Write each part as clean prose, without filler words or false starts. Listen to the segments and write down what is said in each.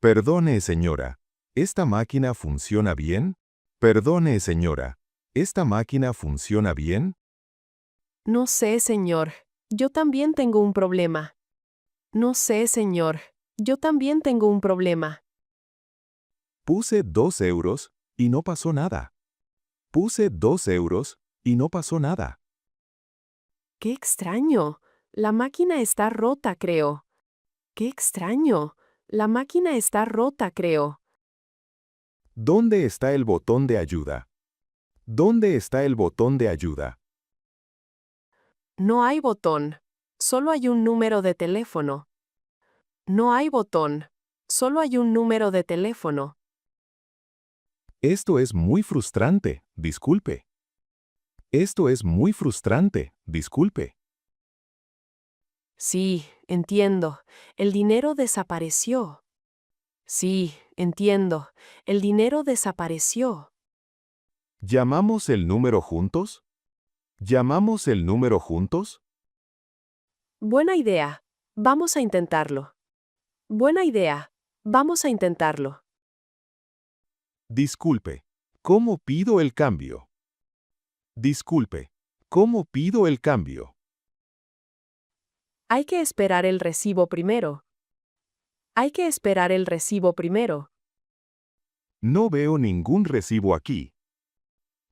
Perdone, señora. ¿Esta máquina funciona bien? Perdone, señora. ¿Esta máquina funciona bien? No sé, señor. Yo también tengo un problema. No sé, señor. Yo también tengo un problema. Puse 2 € y no pasó nada. Puse 2 € y no pasó nada. ¡Qué extraño! La máquina está rota, creo. ¡Qué extraño! La máquina está rota, creo. ¿Dónde está el botón de ayuda? ¿Dónde está el botón de ayuda? No hay botón. Solo hay un número de teléfono. No hay botón. Solo hay un número de teléfono. Esto es muy frustrante, disculpe. Esto es muy frustrante, disculpe. Sí, entiendo. El dinero desapareció. Sí, entiendo. El dinero desapareció. ¿Llamamos el número juntos? ¿Llamamos el número juntos? Buena idea. Vamos a intentarlo. Buena idea. Vamos a intentarlo. Disculpe, ¿cómo pido el cambio? Disculpe, ¿cómo pido el cambio? Hay que esperar el recibo primero. Hay que esperar el recibo primero. No veo ningún recibo aquí.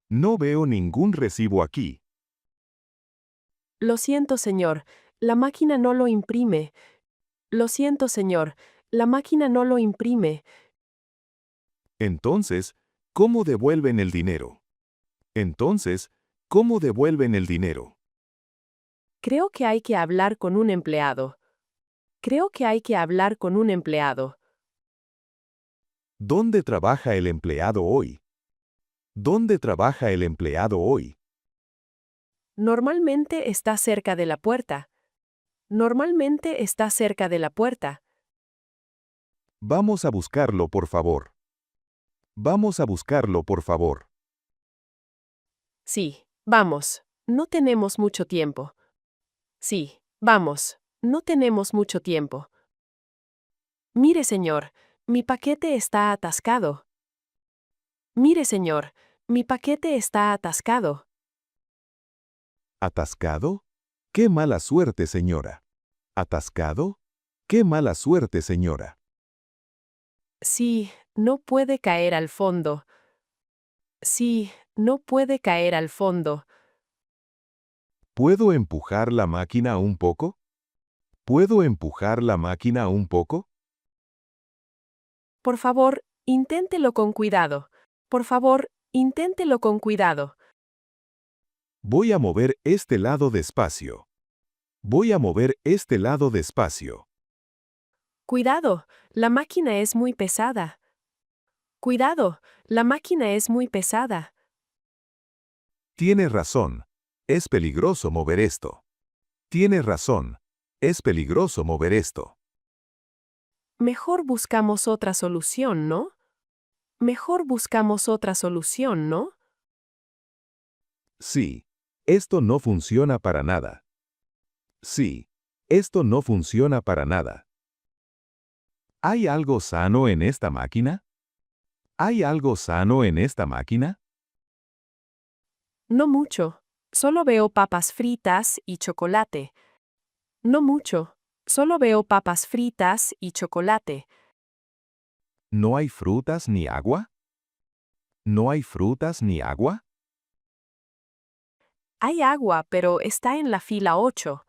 No veo ningún recibo aquí. Lo siento, señor. La máquina no lo imprime. Lo siento, señor. La máquina no lo imprime. Entonces, ¿cómo devuelven el dinero? Entonces, ¿cómo devuelven el dinero? Creo que hay que hablar con un empleado. Creo que hay que hablar con un empleado. ¿Dónde trabaja el empleado hoy? ¿Dónde trabaja el empleado hoy? Normalmente está cerca de la puerta. Normalmente está cerca de la puerta. Vamos a buscarlo, por favor. Vamos a buscarlo, por favor. Sí, vamos. No tenemos mucho tiempo. Sí, vamos. No tenemos mucho tiempo. Mire, señor, mi paquete está atascado. Mire, señor, mi paquete está atascado. ¿Atascado? ¡Qué mala suerte, señora! ¿Atascado? ¡Qué mala suerte, señora! Sí, no puede caer al fondo. Sí, no puede caer al fondo. ¿Puedo empujar la máquina un poco? ¿Puedo empujar la máquina un poco? Por favor, inténtelo con cuidado. Por favor, inténtelo con cuidado. Voy a mover este lado despacio. Voy a mover este lado despacio. Cuidado, la máquina es muy pesada. Cuidado, la máquina es muy pesada. Tiene razón. Es peligroso mover esto. Tiene razón. Es peligroso mover esto. Mejor buscamos otra solución, ¿no? Mejor buscamos otra solución, ¿no? Sí. Esto no funciona para nada. Sí. Esto no funciona para nada. ¿Hay algo sano en esta máquina? ¿Hay algo sano en esta máquina? No mucho. Solo veo papas fritas y chocolate. No mucho. Solo veo papas fritas y chocolate. ¿No hay frutas ni agua? ¿No hay frutas ni agua? Hay agua, pero está en la fila 8.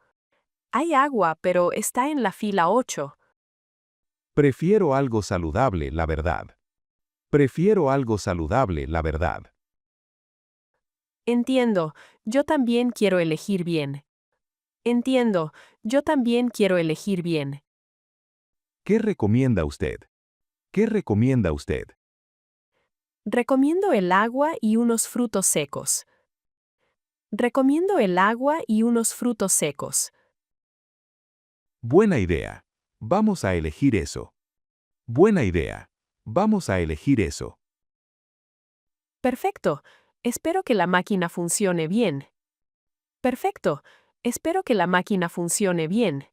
Hay agua, pero está en la fila 8. Prefiero algo saludable, la verdad. Prefiero algo saludable, la verdad. Entiendo. Yo también quiero elegir bien. Entiendo. Yo también quiero elegir bien. ¿Qué recomienda usted? ¿Qué recomienda usted? Recomiendo el agua y unos frutos secos. Recomiendo el agua y unos frutos secos. Buena idea. Vamos a elegir eso. Buena idea. Vamos a elegir eso. Perfecto. Espero que la máquina funcione bien. Perfecto. Espero que la máquina funcione bien.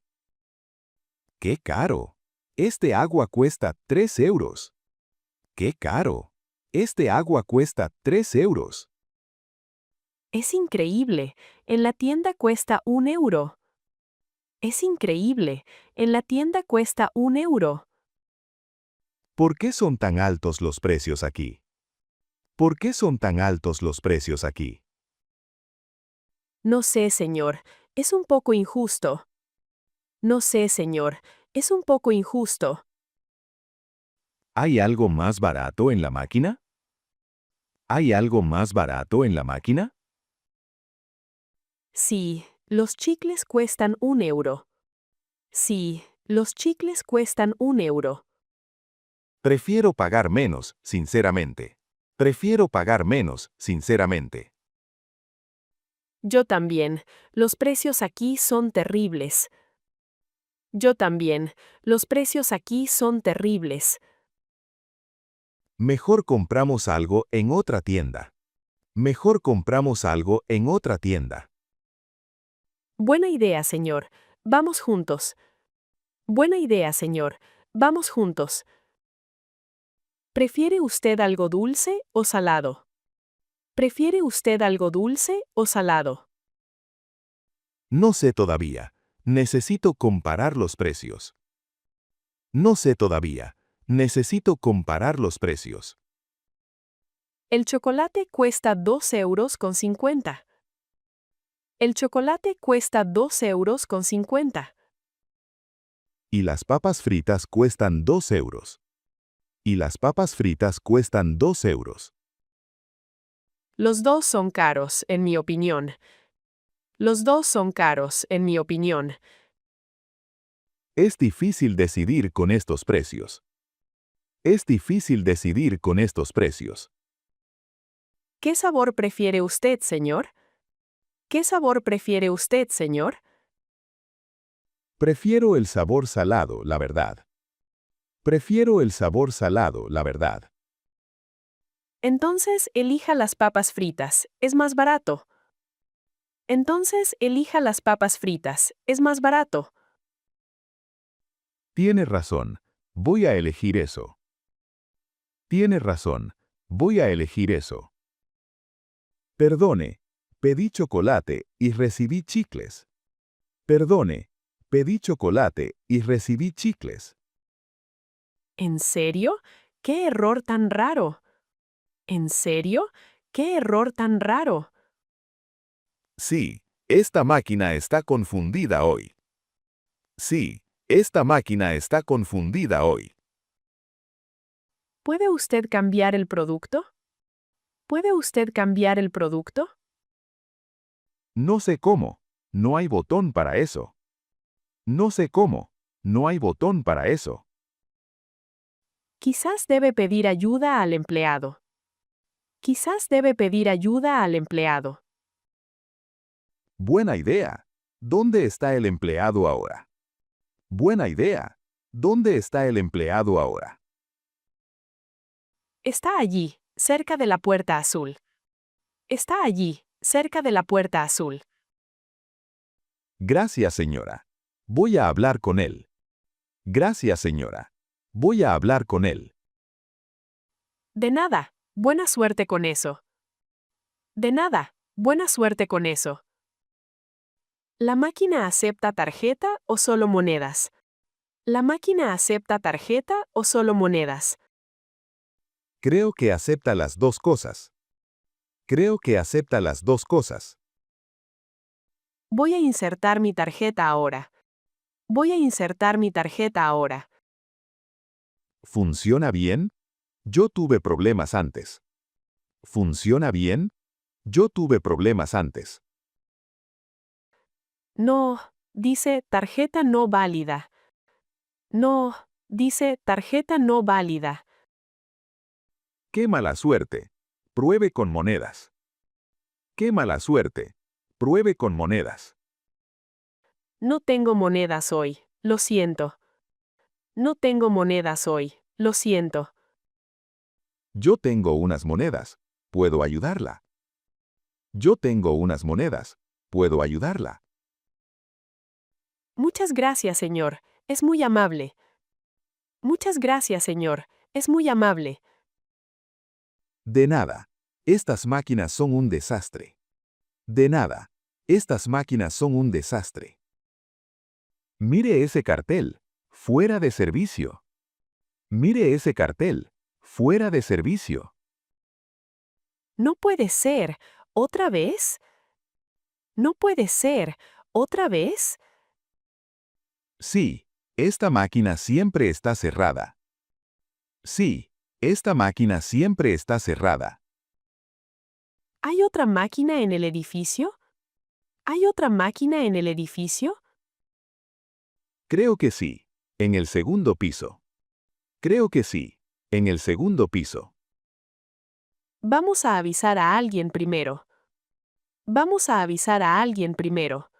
¡Qué caro! Este agua cuesta 3 euros. ¡Qué caro! Este agua cuesta 3 euros. Es increíble. En la tienda cuesta 1 euro. Es increíble. En la tienda cuesta 1 euro. ¿Por qué son tan altos los precios aquí? ¿Por qué son tan altos los precios aquí? No sé, señor. Es un poco injusto. No sé, señor. Es un poco injusto. ¿Hay algo más barato en la máquina? ¿Hay algo más barato en la máquina? Sí, los chicles cuestan 1 euro. Sí, los chicles cuestan 1 euro. Prefiero pagar menos, sinceramente. Prefiero pagar menos, sinceramente. Yo también. Los precios aquí son terribles. Yo también. Los precios aquí son terribles. Mejor compramos algo en otra tienda. Mejor compramos algo en otra tienda. Buena idea, señor. Vamos juntos. Buena idea, señor. Vamos juntos. ¿Prefiere usted algo dulce o salado? ¿Prefiere usted algo dulce o salado? No sé todavía. Necesito comparar los precios. No sé todavía. Necesito comparar los precios. El chocolate cuesta 2,50 euros. El chocolate cuesta 2,50 euros. Y las papas fritas cuestan 2 euros. Y las papas fritas cuestan 2 euros. Los dos son caros, en mi opinión. Los dos son caros, en mi opinión. Es difícil decidir con estos precios. Es difícil decidir con estos precios. ¿Qué sabor prefiere usted, señor? ¿Qué sabor prefiere usted, señor? Prefiero el sabor salado, la verdad. Prefiero el sabor salado, la verdad. Entonces elija las papas fritas, es más barato. Entonces elija las papas fritas, es más barato. Tiene razón. Voy a elegir eso. Tiene razón. Voy a elegir eso. Perdone. Pedí chocolate y recibí chicles. Perdone. Pedí chocolate y recibí chicles. ¿En serio? ¡Qué error tan raro! ¿En serio? ¡Qué error tan raro! Sí, esta máquina está confundida hoy. Sí, esta máquina está confundida hoy. ¿Puede usted cambiar el producto? ¿Puede usted cambiar el producto? No sé cómo. No hay botón para eso. No sé cómo. No hay botón para eso. Quizás debe pedir ayuda al empleado. Quizás debe pedir ayuda al empleado. Buena idea. ¿Dónde está el empleado ahora? Buena idea. ¿Dónde está el empleado ahora? Está allí, cerca de la puerta azul. Está allí, cerca de la puerta azul. Gracias, señora. Voy a hablar con él. Gracias, señora. Voy a hablar con él. De nada, buena suerte con eso. De nada, buena suerte con eso. ¿La máquina acepta tarjeta o solo monedas? ¿La máquina acepta tarjeta o solo monedas? Creo que acepta las dos cosas. Creo que acepta las dos cosas. Voy a insertar mi tarjeta ahora. Voy a insertar mi tarjeta ahora. ¿Funciona bien? Yo tuve problemas antes. ¿Funciona bien? Yo tuve problemas antes. No, dice tarjeta no válida. No, dice tarjeta no válida. ¡Qué mala suerte! Pruebe con monedas. ¡Qué mala suerte! Pruebe con monedas. No tengo monedas hoy, lo siento. No tengo monedas hoy, lo siento. Yo tengo unas monedas. ¿Puedo ayudarla? Yo tengo unas monedas. ¿Puedo ayudarla? Muchas gracias, señor. Es muy amable. Muchas gracias, señor. Es muy amable. De nada. Estas máquinas son un desastre. De nada. Estas máquinas son un desastre. Mire ese cartel. Fuera de servicio. Mire ese cartel. Fuera de servicio. No puede ser. ¿Otra vez? No puede ser. ¿Otra vez? Sí, esta máquina siempre está cerrada. Sí, esta máquina siempre está cerrada. ¿Hay otra máquina en el edificio? ¿Hay otra máquina en el edificio? Creo que sí. En el segundo piso. Creo que sí. En el segundo piso. Vamos a avisar a alguien primero. Vamos a avisar a alguien primero.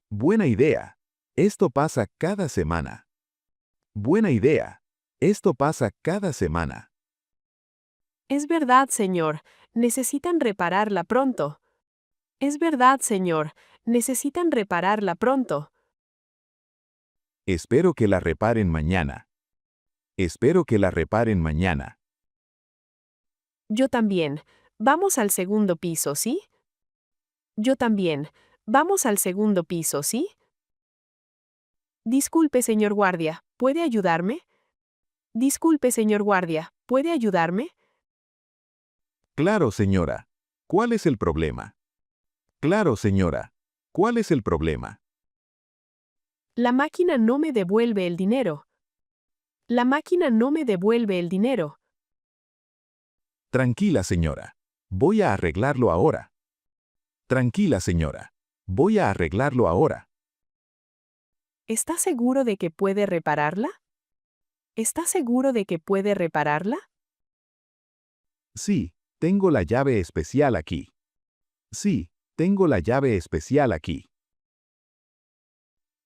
Buena idea. Esto pasa cada semana. Buena idea. Esto pasa cada semana. Es verdad, señor. Necesitan repararla pronto. Es verdad, señor. Necesitan repararla pronto. Espero que la reparen mañana. Espero que la reparen mañana. Yo también. Vamos al segundo piso, ¿sí? Yo también. Vamos al segundo piso, ¿sí? Disculpe, señor guardia. ¿Puede ayudarme? Disculpe, señor guardia. ¿Puede ayudarme? Claro, señora. ¿Cuál es el problema? Claro, señora. ¿Cuál es el problema? La máquina no me devuelve el dinero. La máquina no me devuelve el dinero. Tranquila, señora. Voy a arreglarlo ahora. Tranquila, señora. Voy a arreglarlo ahora. ¿Está seguro de que puede repararla? ¿Está seguro de que puede repararla? Sí, tengo la llave especial aquí. Sí, tengo la llave especial aquí.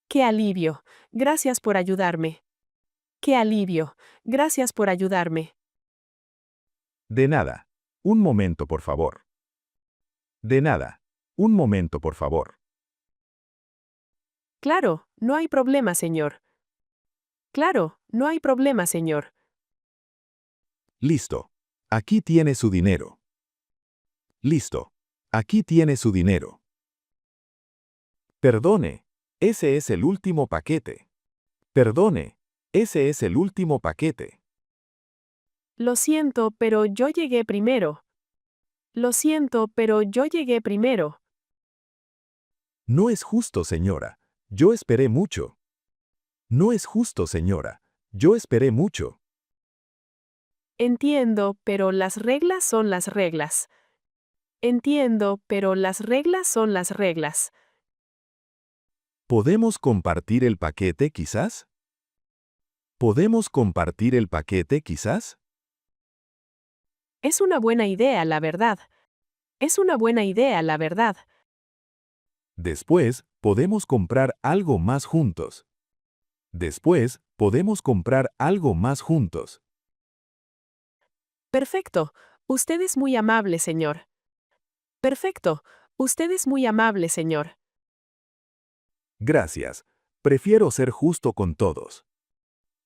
¡Qué alivio! Gracias por ayudarme. ¡Qué alivio! Gracias por ayudarme. De nada. Un momento, por favor. De nada. Un momento, por favor. Claro, no hay problema, señor. Claro, no hay problema, señor. Listo. Aquí tiene su dinero. Listo. Aquí tiene su dinero. Perdone. Ese es el último paquete. Perdone. Ese es el último paquete. Lo siento, pero yo llegué primero. Lo siento, pero yo llegué primero. No es justo, señora. Yo esperé mucho. No es justo, señora. Yo esperé mucho. Entiendo, pero las reglas son las reglas. Entiendo, pero las reglas son las reglas. ¿Podemos compartir el paquete, quizás? ¿Podemos compartir el paquete, quizás? Es una buena idea, la verdad. Es una buena idea, la verdad. Después, podemos comprar algo más juntos. Después, podemos comprar algo más juntos. Perfecto. Usted es muy amable, señor. Perfecto. Usted es muy amable, señor. Gracias. Prefiero ser justo con todos.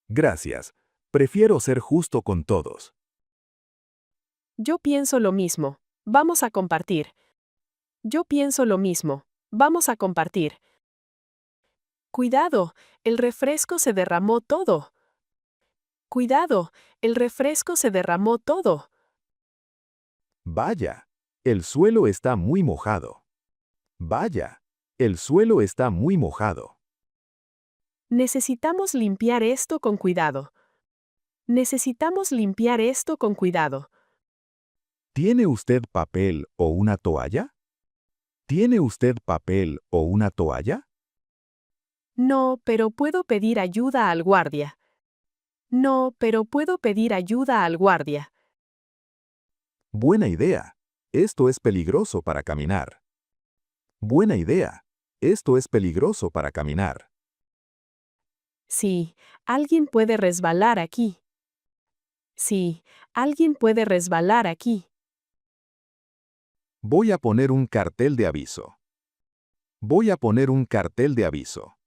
Gracias. Prefiero ser justo con todos. Yo pienso lo mismo. Vamos a compartir. Yo pienso lo mismo. Vamos a compartir. Cuidado, el refresco se derramó todo. Cuidado, el refresco se derramó todo. Vaya, el suelo está muy mojado. Vaya, el suelo está muy mojado. Necesitamos limpiar esto con cuidado. Necesitamos limpiar esto con cuidado. ¿Tiene usted papel o una toalla? ¿Tiene usted papel o una toalla? No, pero puedo pedir ayuda al guardia. No, pero puedo pedir ayuda al guardia. Buena idea. Esto es peligroso para caminar. Buena idea. Esto es peligroso para caminar. Sí, alguien puede resbalar aquí. Sí, alguien puede resbalar aquí. Voy a poner un cartel de aviso. Voy a poner un cartel de aviso.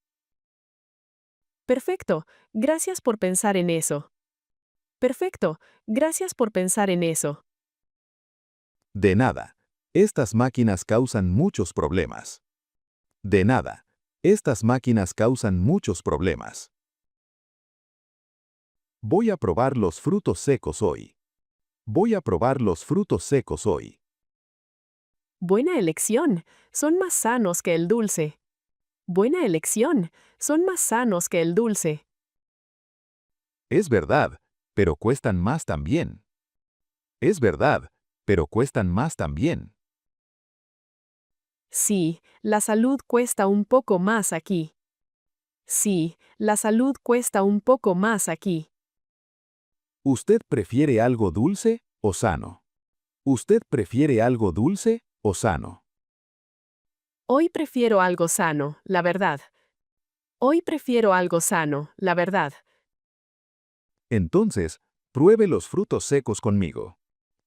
Perfecto, gracias por pensar en eso. Perfecto, gracias por pensar en eso. De nada. Estas máquinas causan muchos problemas. De nada. Estas máquinas causan muchos problemas. Voy a probar los frutos secos hoy. Voy a probar los frutos secos hoy. Buena elección, son más sanos que el dulce. Buena elección, son más sanos que el dulce. Es verdad, pero cuestan más también. Es verdad, pero cuestan más también. Sí, la salud cuesta un poco más aquí. Sí, la salud cuesta un poco más aquí. ¿Usted prefiere algo dulce o sano? ¿Usted prefiere algo dulce o sano? Hoy prefiero algo sano, la verdad. Hoy prefiero algo sano, la verdad. Entonces, pruebe los frutos secos conmigo.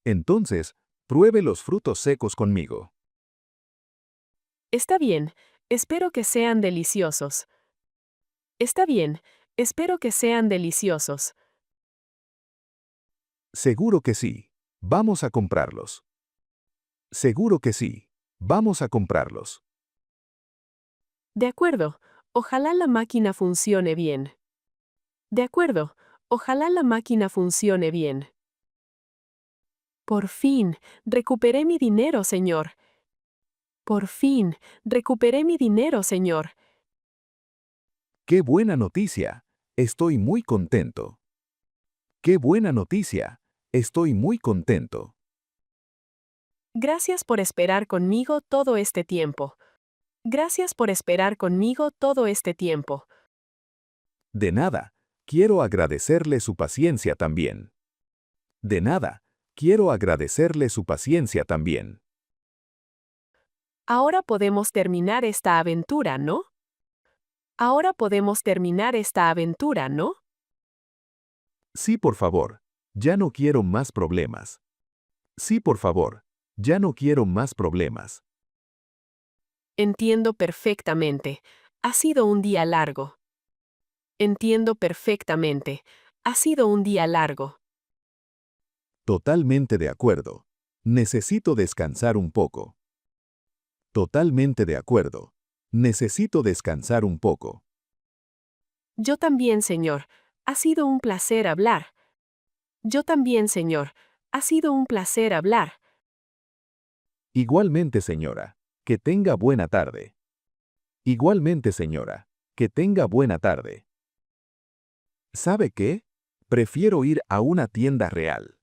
Entonces, pruebe los frutos secos conmigo. Está bien, espero que sean deliciosos. Está bien, espero que sean deliciosos. Seguro que sí. Vamos a comprarlos. Seguro que sí. Vamos a comprarlos. De acuerdo, ojalá la máquina funcione bien. De acuerdo, ojalá la máquina funcione bien. Por fin, recuperé mi dinero, señor. Por fin, recuperé mi dinero, señor. ¡Qué buena noticia! Estoy muy contento. ¡Qué buena noticia! Estoy muy contento. Gracias por esperar conmigo todo este tiempo. Gracias por esperar conmigo todo este tiempo. De nada. Quiero agradecerle su paciencia también. De nada. Quiero agradecerle su paciencia también. Ahora podemos terminar esta aventura, ¿no? Ahora podemos terminar esta aventura, ¿no? Sí, por favor. Ya no quiero más problemas. Sí, por favor. Ya no quiero más problemas. Entiendo perfectamente. Ha sido un día largo. Entiendo perfectamente. Ha sido un día largo. Totalmente de acuerdo. Necesito descansar un poco. Totalmente de acuerdo. Necesito descansar un poco. Yo también, señor. Ha sido un placer hablar. Yo también, señor. Ha sido un placer hablar. Igualmente, señora. Que tenga buena tarde. Igualmente, señora. Que tenga buena tarde. ¿Sabe qué? Prefiero ir a una tienda real.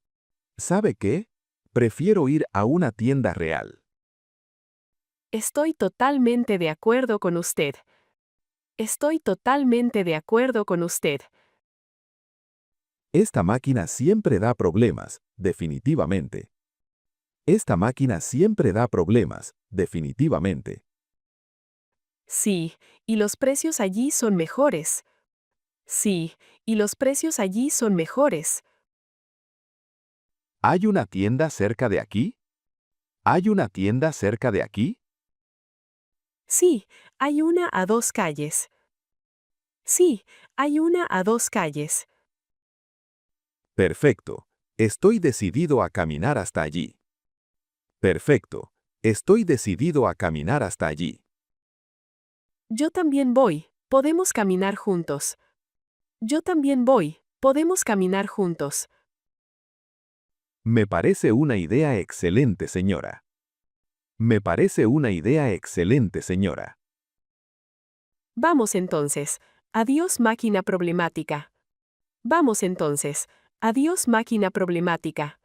¿Sabe qué? Prefiero ir a una tienda real. Estoy totalmente de acuerdo con usted. Estoy totalmente de acuerdo con usted. Esta máquina siempre da problemas, definitivamente. Esta máquina siempre da problemas, definitivamente. Sí, y los precios allí son mejores. Sí, y los precios allí son mejores. ¿Hay una tienda cerca de aquí? ¿Hay una tienda cerca de aquí? Sí, hay una a 2 calles. Sí, hay una a 2 calles. Perfecto. Estoy decidido a caminar hasta allí. Perfecto. Estoy decidido a caminar hasta allí. Yo también voy. Podemos caminar juntos. Yo también voy. Podemos caminar juntos. Me parece una idea excelente, señora. Me parece una idea excelente, señora. Vamos entonces. Adiós máquina problemática. Vamos entonces. Adiós máquina problemática.